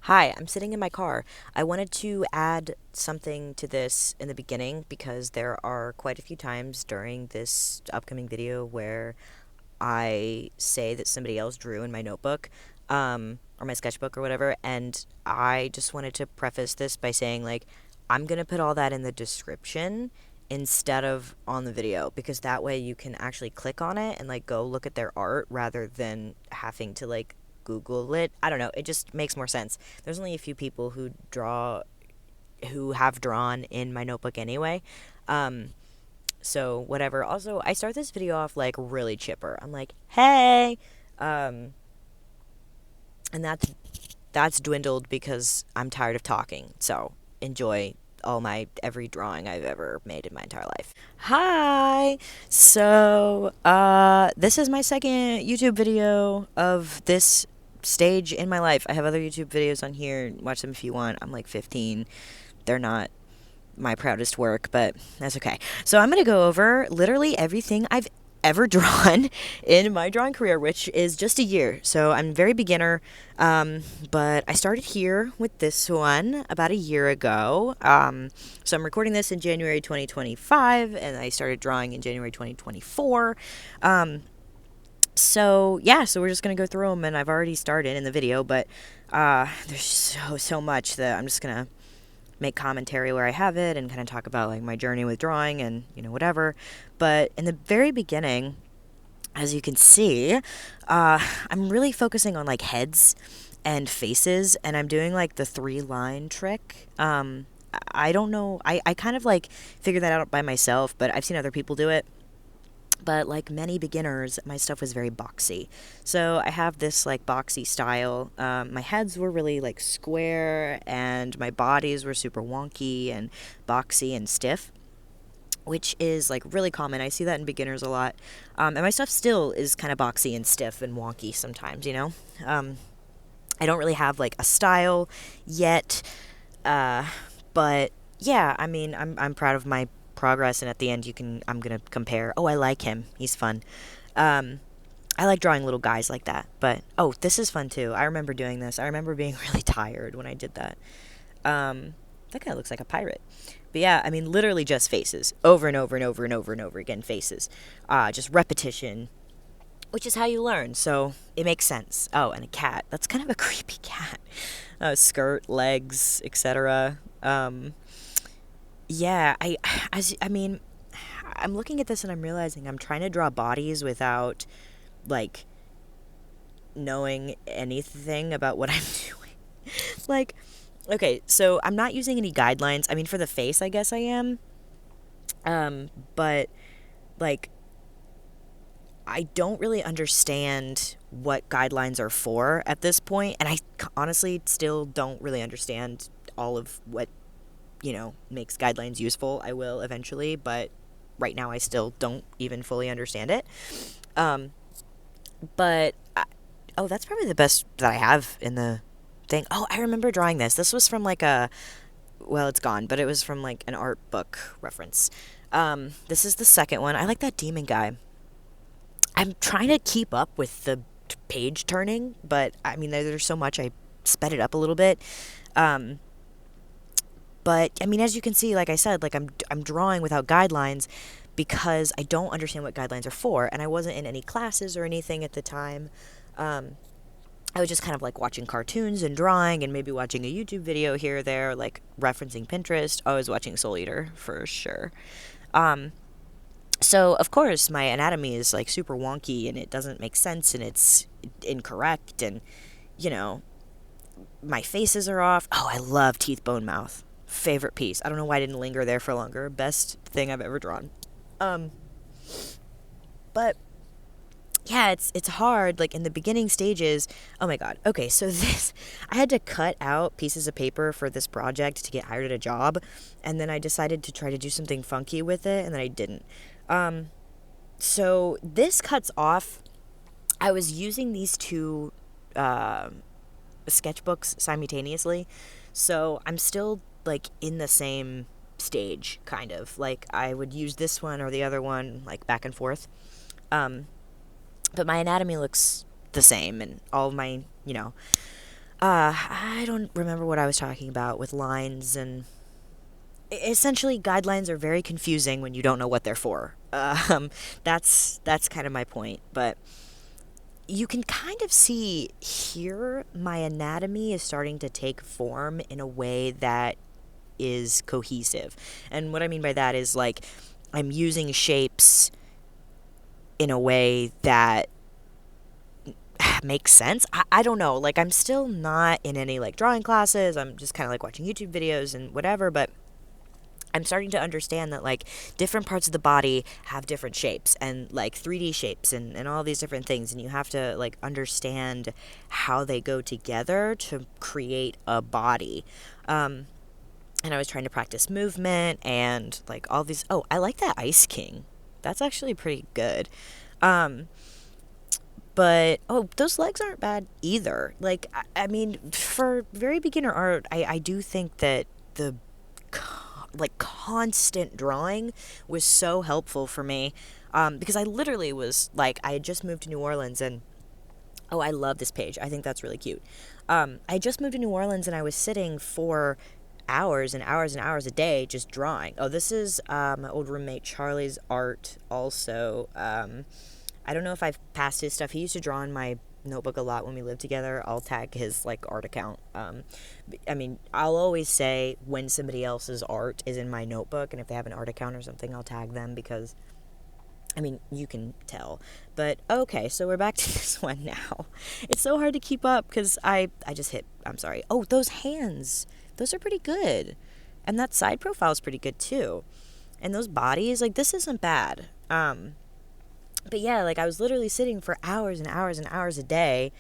Hi, I'm sitting in my car. I wanted to add something to this in the beginning because there are quite a few times during this upcoming video where I say that somebody else drew in my notebook, or my sketchbook or whatever, and I just wanted to preface this by saying, like, I'm going to put all that in the description instead of on the video because that way you can actually click on it and, like, go look at their art rather than having to, like, Google it. I don't know. It just makes more sense. There's only a few people who have drawn in my notebook anyway. Um, so whatever. Also, I start this video off like really chipper. I'm like, "Hey," um, and that's dwindled because I'm tired of talking. So enjoy every drawing I've ever made in my entire life. Hi. So, this is my second YouTube video of this stage in my life. I have other YouTube videos on here. Watch them if you want. I'm like 15. They're not my proudest work, but that's okay. So I'm going to go over literally everything I've ever drawn in my drawing career, which is just a year. So I'm very beginner, but I started here with this one about a year ago. So I'm recording this in January 2025, and I started drawing in January 2024. So yeah, so we're just gonna go through them, and I've already started in the video, but there's so much that I'm just gonna make commentary where I have it and kind of talk about like my journey with drawing and whatever. But in the very beginning, as you can see, I'm really focusing on like heads and faces, and I'm doing like the 3-line trick. I don't know. I kind of like figured that out by myself, but I've seen other people do it. But like many beginners, my stuff was very boxy. So I have this like boxy style. My heads were really like square, and my bodies were super wonky and boxy and stiff, which is like really common. I see that in beginners a lot. And my stuff still is kind of boxy and stiff and wonky sometimes, I don't really have like a style yet. But yeah, I mean, I'm proud of my progress, and at the end I'm gonna compare. Oh, I like him, he's fun. I like drawing little guys like that. But oh, this is fun too. I remember doing this. I remember being really tired when I did that. That kind of looks like a pirate. But yeah, I mean, literally just faces over and over and over and over and over again. Faces, just repetition, which is how you learn. So it makes sense. Oh, and a cat. That's kind of a creepy cat. Skirt, legs, etc. Yeah, I mean, I'm looking at this and I'm realizing I'm trying to draw bodies without, like, knowing anything about what I'm doing. Like, okay, so I'm not using any guidelines. I mean, for the face, I guess I am. But, like, I don't really understand what guidelines are for at this point, and I honestly still don't really understand all of what makes guidelines useful. I will eventually, but right now I still don't even fully understand it. But oh, that's probably the best that I have in the thing. Oh, I remember drawing this. This was from like well, it's gone, but it was from like an art book reference. This is the second one. I like that demon guy. I'm trying to keep up with the page turning, but I mean, there's so much. I sped it up a little bit. But I mean, as you can see, like I said, like I'm drawing without guidelines because I don't understand what guidelines are for, and I wasn't in any classes or anything at the time. I was just kind of like watching cartoons and drawing, and maybe watching a YouTube video here or there, like referencing Pinterest. I was watching Soul Eater for sure. So of course my anatomy is like super wonky, and it doesn't make sense, and it's incorrect, and you know my faces are off. Oh, I love teeth, bone, mouth. Favorite piece. I don't know why I didn't linger there for longer. Best thing I've ever drawn. But yeah, it's hard. Like in the beginning stages. Oh my god. Okay, so this I had to cut out pieces of paper for this project to get hired at a job, and then I decided to try to do something funky with it, and then I didn't. So this cuts off. I was using these two sketchbooks simultaneously, so I'm still like in the same stage, kind of like I would use this one or the other one like back and forth. But my anatomy looks the same, and all of my I don't remember what I was talking about with lines, and essentially guidelines are very confusing when you don't know what they're for. That's kind of my point, but you can kind of see here my anatomy is starting to take form in a way that is cohesive. And what I mean by that is like I'm using shapes in a way that makes sense. I don't know. Like I'm still not in any like drawing classes. I'm just kind of like watching YouTube videos and whatever, but I'm starting to understand that like different parts of the body have different shapes and like 3D shapes and all these different things, and you have to like understand how they go together to create a body. And I was trying to practice movement and like all these. Oh, I like that Ice King. That's actually pretty good. Um, but oh, those legs aren't bad either. Like I mean, for very beginner art, I do think that the like constant drawing was so helpful for me, because I literally was like I had just moved to New Orleans, and oh, I love this page. I think that's really cute. I just moved to New Orleans and I was sitting for hours and hours and hours a day just drawing. Oh, this is my old roommate Charlie's art also. I don't know if I've passed his stuff. He used to draw in my notebook a lot when we lived together. I'll tag his like art account. I mean, I'll always say when somebody else's art is in my notebook, and if they have an art account or something, I'll tag them because I mean, you can tell. But okay, so we're back to this one now. It's so hard to keep up because I just hit. I'm sorry. Oh, those hands. Those are pretty good. And that side profile is pretty good too. And those bodies, like this isn't bad. But yeah, like I was literally sitting for hours and hours and hours a day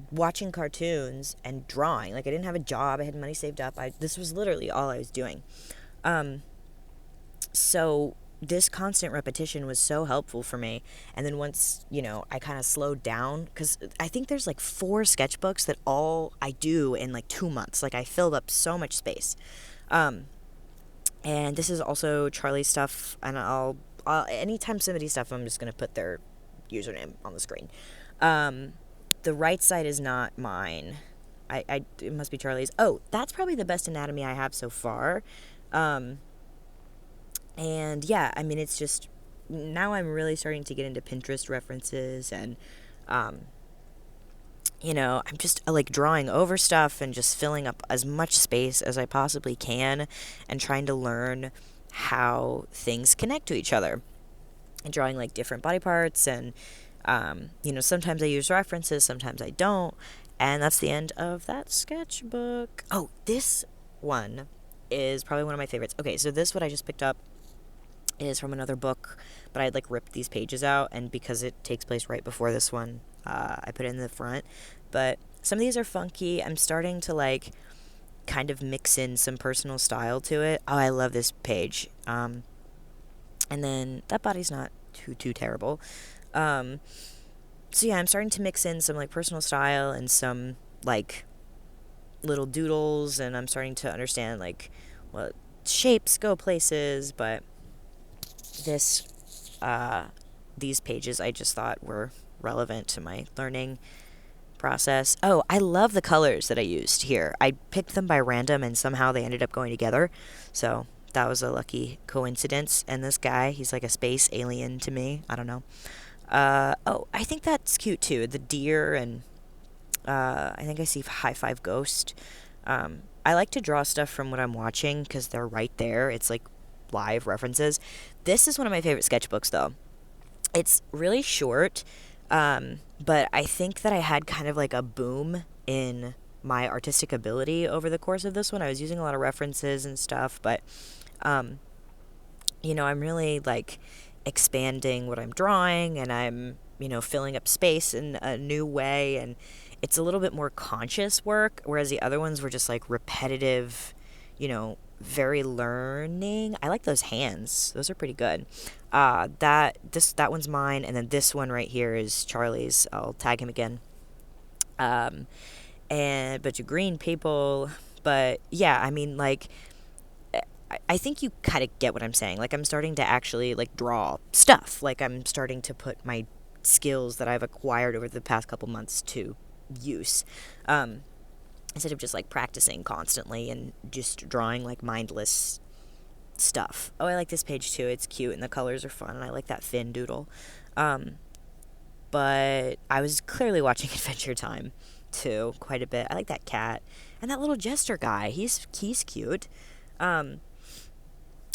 watching cartoons and drawing. Like I didn't have a job. I had money saved up. This was literally all I was doing. So this constant repetition was so helpful for me. And then once, I kind of slowed down because I think there's like 4 sketchbooks that all I do in like 2 months. Like I filled up so much space. And this is also Charlie's stuff, and anytime somebody stuff, I'm just going to put their username on the screen. The right side is not mine. It must be Charlie's. Oh, that's probably the best anatomy I have so far. And yeah, I mean, it's just, now I'm really starting to get into Pinterest references, and, I'm just like drawing over stuff and just filling up as much space as I possibly can and trying to learn how things connect to each other and drawing like different body parts. And, sometimes I use references, sometimes I don't. And that's the end of that sketchbook. Oh, this one is probably one of my favorites. Okay, so this, what I just picked up, is from another book, but I had like ripped these pages out, and because it takes place right before this one, I put it in the front. But some of these are funky. I'm starting to like kind of mix in some personal style to it. Oh, I love this page. And then that body's not too terrible. So yeah, I'm starting to mix in some like personal style and some like little doodles, and I'm starting to understand like what shapes go places. But this these pages I just thought were relevant to my learning process. Oh, I love the colors that I used here. I picked them by random and somehow they ended up going together. So that was a lucky coincidence. And this guy, he's like a space alien to me. I don't know. Oh, I think that's cute too. The deer, and I think I see High Five Ghost. I like to draw stuff from what I'm watching because they're right there. It's like live references. This is one of my favorite sketchbooks though. It's really short, but I think that I had kind of like a boom in my artistic ability over the course of this one. I was using a lot of references and stuff, but, I'm really like expanding what I'm drawing, and I'm, filling up space in a new way, and it's a little bit more conscious work, whereas the other ones were just like repetitive, very learning. I like those hands. Those are pretty good. That one's mine, and then this one right here is Charlie's. I'll tag him again. And a bunch of green people. But yeah, I mean, like, I think you kind of get what I'm saying. Like, I'm starting to actually like draw stuff. Like, I'm starting to put my skills that I've acquired over the past couple months to use. instead of just like practicing constantly and just drawing like mindless stuff. Oh, I like this page too. It's cute and the colors are fun, and I like that Finn doodle. Um, but I was clearly watching Adventure Time too quite a bit. I like that cat and that little jester guy. He's cute. Um,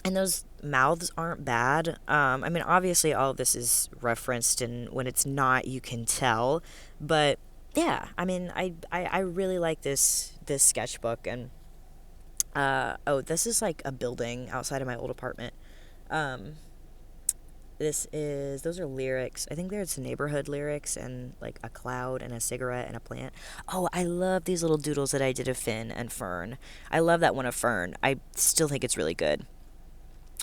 and those mouths aren't bad. I mean, obviously, all of this is referenced, and when it's not, you can tell. But yeah, I mean, I really like this sketchbook, and oh, this is like a building outside of my old apartment. Um, those are lyrics. I think there's neighborhood lyrics and like a cloud and a cigarette and a plant. Oh, I love these little doodles that I did of Finn and Fern. I love that one of Fern. I still think it's really good.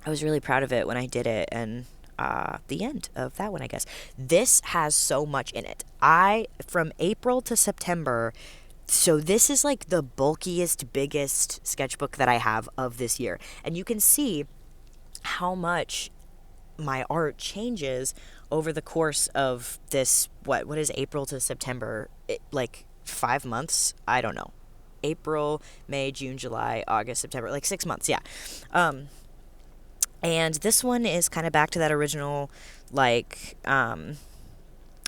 I was really proud of it when I did it, and the end of that one, I guess. This has so much in it. From April to September, so this is like the bulkiest, biggest sketchbook that I have of this year. And you can see how much my art changes over the course of this, what is April to September? Like 5 months? I don't know. April, May, June, July, August, September, like 6 months, yeah. And this one is kind of back to that original, like, oh,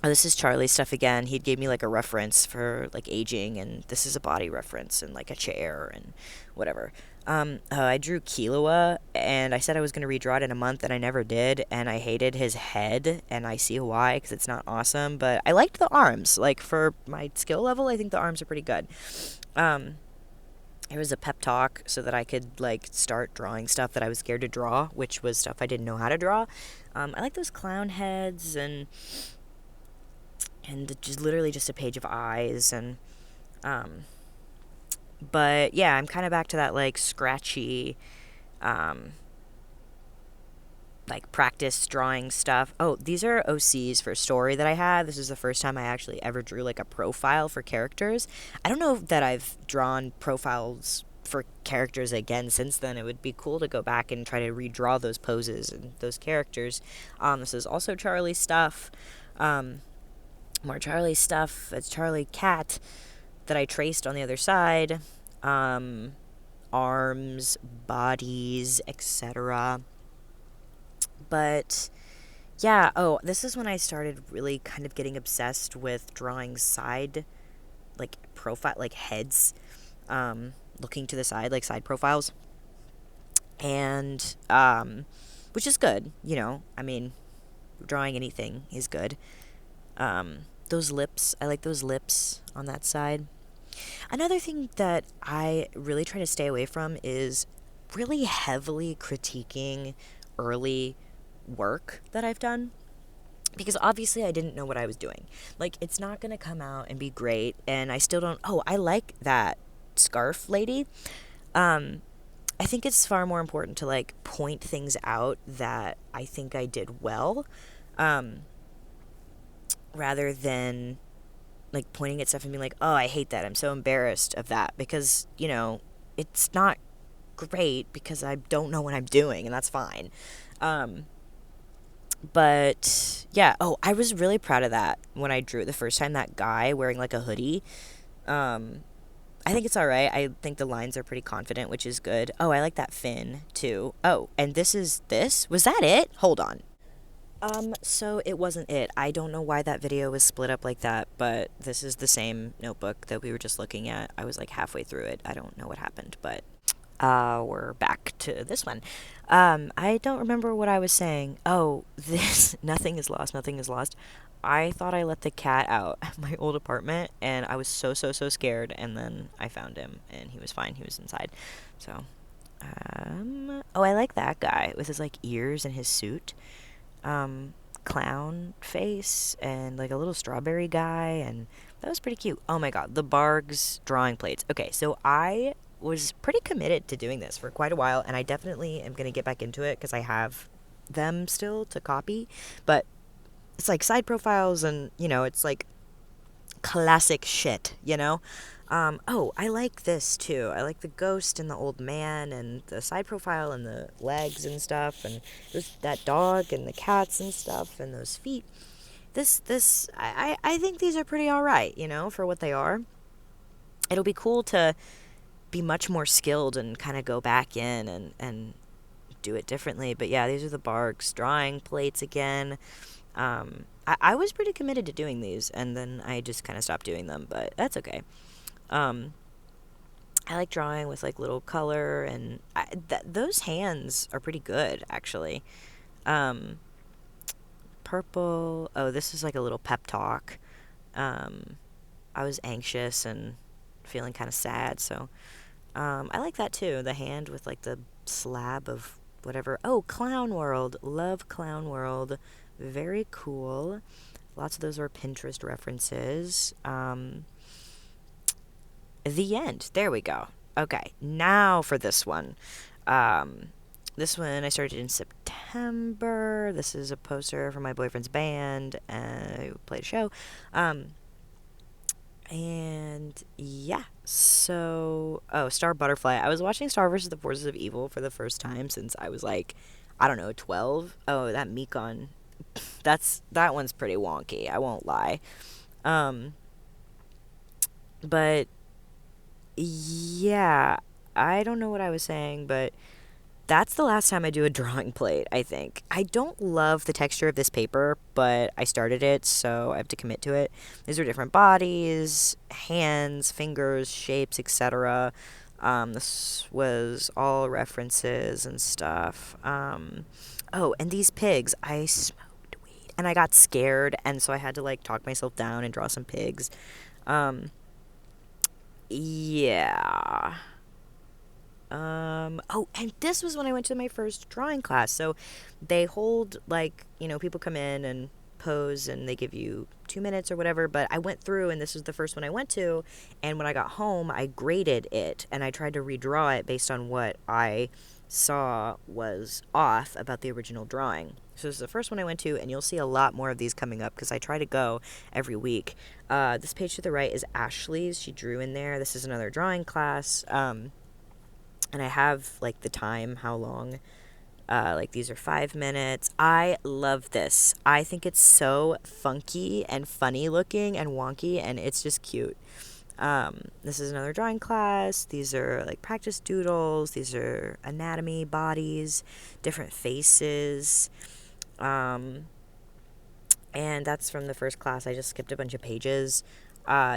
this is Charlie's stuff again. He gave me like a reference for like aging, and this is a body reference and like a chair and whatever. I drew Killua, and I said I was going to redraw it in a month, and I never did, and I hated his head, and I see why, because it's not awesome, but I liked the arms. Like, for my skill level, I think the arms are pretty good. It was a pep talk so that I could like start drawing stuff that I was scared to draw, which was stuff I didn't know how to draw. I like those clown heads and just literally just a page of eyes, and but yeah, I'm kind of back to that like scratchy like practice drawing stuff. Oh, these are OCs for story that I have. This is the first time I actually ever drew like a profile for characters. I don't know that I've drawn profiles for characters again since then. It would be cool to go back and try to redraw those poses and those characters. This is also Charlie stuff. More Charlie stuff. It's Charlie cat that I traced on the other side. Arms, bodies, etc. But yeah, oh, this is when I started really kind of getting obsessed with drawing side, like profile, like heads, looking to the side, like side profiles. And, which is good, you know, I mean, drawing anything is good. Those lips, I like those lips on that side. Another thing that I really try to stay away from is really heavily critiquing early work that I've done, because obviously I didn't know what I was doing. Like, it's not going to come out and be great, and I still don't. Oh, I like that scarf lady. I think it's far more important to like point things out that I think I did well, rather than like pointing at stuff and being like, oh, I hate that, I'm so embarrassed of that, because, you know, it's not great because I don't know what I'm doing, and that's fine. But yeah, oh, I was really proud of that when I drew it the first time, that guy wearing like a hoodie. I think it's all right. I think the lines are pretty confident, which is good. Oh, I like that fin too. Oh, and this was that it? Hold on. So it wasn't it. I don't know why that video was split up like that, but this is the same notebook that we were just looking at. I was like halfway through it. I don't know what happened, but we're back to this one. I don't remember what I was saying. Oh, this, nothing is lost, nothing is lost. I thought I let the cat out at my old apartment, and I was so scared, and then I found him, and he was fine. He was inside. So, oh, I like that guy with his, like, ears and his suit. Clown face, and, like, a little strawberry guy, and that was pretty cute. Oh, my God, the Bargs drawing plates. Okay, so I was pretty committed to doing this for quite a while, and I definitely am going to get back into it because I have them still to copy, but it's like side profiles, and, you know, it's like classic shit, you know? Oh, I like this too. I like the ghost and the old man and the side profile and the legs and stuff, and that dog and the cats and stuff and those feet. I think these are pretty alright, you know, for what they are. it'll be cool to be much more skilled and kind of go back in and do it differently. But yeah, these are the barks, drawing plates again. I was pretty committed to doing these, and then I just kind of stopped doing them, but that's okay. Um, I like drawing with like little color, and those hands are pretty good actually. Um, Purple. Oh, this is like a little pep talk. Um, I was anxious and feeling kind of sad, so I like that too. The hand with like the slab of whatever. Oh, Clown World. Love Clown World. Very cool. Lots of those are Pinterest references. The end. There we go. Okay, now for this one. Um, this one I started in September. This is a poster for my boyfriend's band, and I played a show. Um, and yeah, so Star Butterfly. I was watching Star versus the Forces of Evil for the first time since I was like, I don't know, 12. Oh, that Mekon. That one's pretty wonky. I won't lie. Um, but yeah, I don't know what I was saying, but that's the last time I do a drawing plate, I think. I don't love the texture of this paper, but I started it, so I have to commit to it. These are different bodies, hands, fingers, shapes, etc. This was all references and stuff. Oh, and these pigs, I smoked weed, and I got scared, and so I had to like talk myself down and draw some pigs. Um, yeah. Oh, and this was when I went to my first drawing class. So they hold, like, people come in and pose and they give you 2 minutes or whatever. But I went through, and this was the first one I went to. And when I got home, I graded it and I tried to redraw it based on what I saw was off about the original drawing. So this is the first one I went to, and you'll see a lot more of these coming up because I try to go every week. This page to the right is Ashley's. She drew in there. This is another drawing class. And I have like the time, how long. Like these are 5 minutes. I love this. I think it's so funky and funny looking and wonky, and it's just cute. This is another drawing class. These are like practice doodles. These are anatomy, bodies, different faces. Um, and that's from the first class. I just skipped a bunch of pages.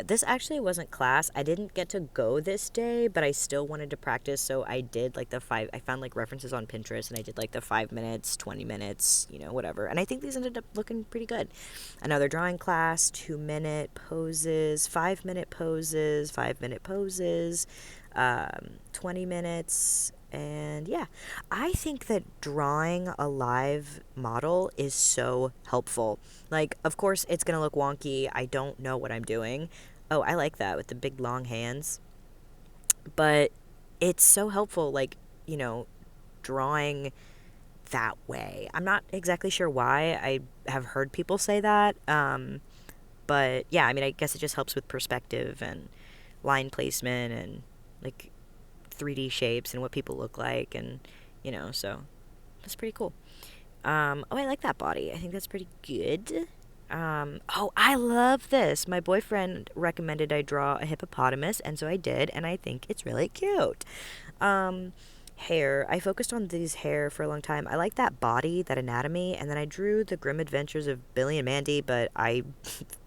This actually wasn't class. I didn't get to go this day, but I still wanted to practice, so I did like I found like references on Pinterest, and I did like the 5 minutes, 20 minutes, whatever. And I think these ended up looking pretty good. Another drawing class, 2-minute poses, 5-minute poses, 5-minute poses, 20 minutes. And yeah, I think that drawing a live model is so helpful. Like, of course, it's going to look wonky. I don't know what I'm doing. Oh, I like that with the big long hands. But it's so helpful, like, drawing that way. I'm not exactly sure why. I have heard people say that. But yeah, I mean, I guess it just helps with perspective and line placement and like 3D shapes and what people look like, and so that's pretty cool. Oh, I like that body. I think that's pretty good. Oh, I love this. My boyfriend recommended I draw a hippopotamus, and so I did, and I think it's really cute. Hair. I focused on these hair for a long time. I like that body, that anatomy, and then I drew the grim adventures of Billy and Mandy, but I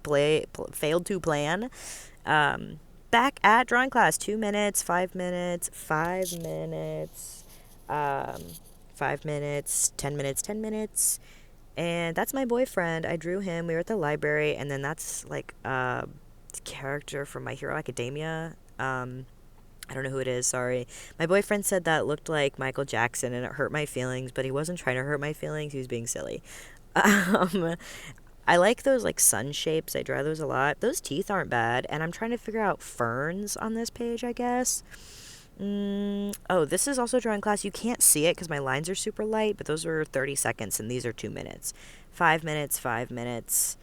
failed to plan. Back at drawing class, 2 minutes, 5 minutes, 5 minutes, 5 minutes, 10 minutes, 10 minutes. And that's my boyfriend. I drew him. We were at the library, and then that's like a character from My Hero Academia. I don't know who it is, sorry. My boyfriend said that looked like Michael Jackson, and it hurt my feelings, but he wasn't trying to hurt my feelings. He was being silly. Um, I like those like sun shapes. I draw those a lot. Those teeth aren't bad, and I'm trying to figure out ferns on this page, I guess. Oh, this is also drawing class. You can't see it because my lines are super light, but those were 30 seconds, and these are 2 minutes. 5 minutes, 5 minutes.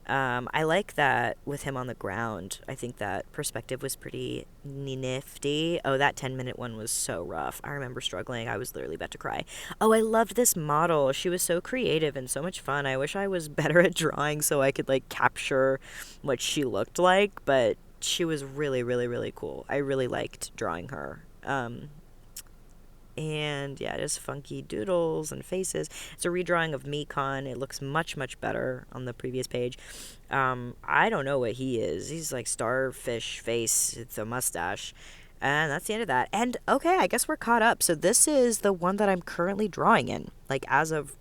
I like that with him on the ground. I think that perspective was pretty nifty. Oh, that 10-minute one was so rough. I remember struggling. I was literally about to cry. Oh, I loved this model. She was so creative and so much fun. I wish I was better at drawing so I could, like, capture what she looked like, but she was really, really, really cool. I really liked drawing her. And yeah, just funky doodles and faces. It's a redrawing of Mekon. It looks much, much better on the previous page. I don't know what he is. He's like starfish face. It's a mustache. And that's the end of that. And okay, I guess we're caught up. So this is the one that I'm currently drawing in, like as of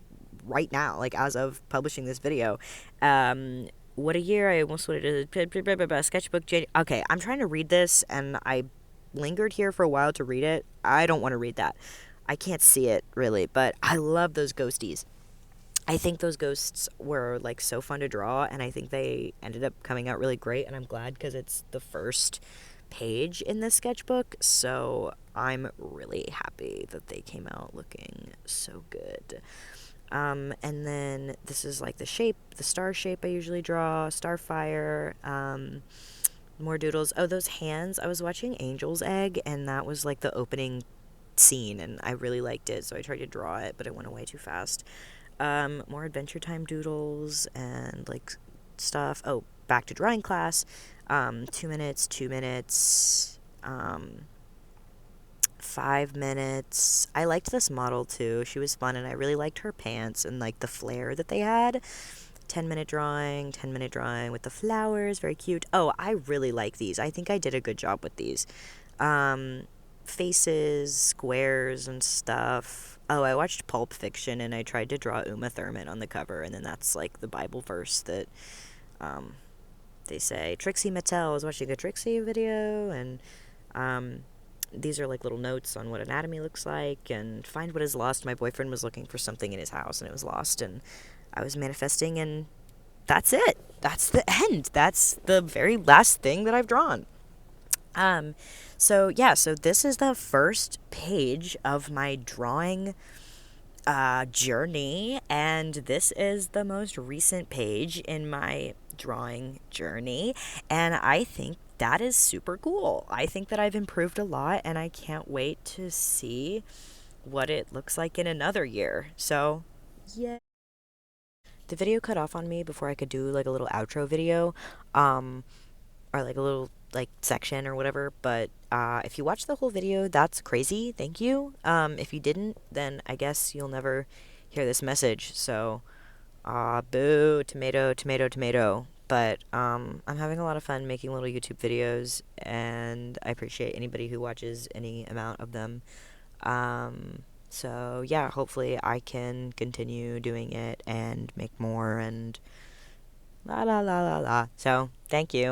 right now, like as of publishing this video. What a year! I almost wanted to sketchbook. Okay, I'm trying to read this, and I lingered here for a while to read it. I don't want to read that. I can't see it really, but I love those ghosties. I think those ghosts were like so fun to draw, and I think they ended up coming out really great, and I'm glad because it's the first page in this sketchbook, so I'm really happy that they came out looking so good. And then this is like the shape, the star shape I usually draw, starfire, more doodles. Oh, those hands. I was watching Angel's Egg, and that was like the opening scene, and I really liked it, so I tried to draw it, but it went away too fast. More Adventure Time doodles and like stuff. Oh, back to drawing class. 2 minutes, 2 minutes, 5 minutes. I liked this model too. She was fun, and I really liked her pants and like the flair that they had. 10-minute drawing, 10-minute drawing with the flowers, very cute. Oh, I really like these. I think I did a good job with these. Faces, squares, and stuff. Oh, I watched Pulp Fiction, and I tried to draw Uma Thurman on the cover, and then that's like the Bible verse that they say. Trixie Mattel. I was watching a Trixie video, and these are like little notes on what anatomy looks like, and find what is lost. My boyfriend was looking for something in his house, and it was lost, and I was manifesting, and that's it. That's the end. That's the very last thing that I've drawn. So yeah, so this is the first page of my drawing journey, and this is the most recent page in my drawing journey, and I think that is super cool. I think that I've improved a lot, and I can't wait to see what it looks like in another year. So, yeah. The video cut off on me before I could do like a little outro video, or like a little like section or whatever. But if you watched the whole video, that's crazy. Thank you. If you didn't, then I guess you'll never hear this message. So, boo, tomato, tomato, tomato. But I'm having a lot of fun making little YouTube videos, and I appreciate anybody who watches any amount of them. So yeah, hopefully I can continue doing it and make more and la la la la la. So thank you.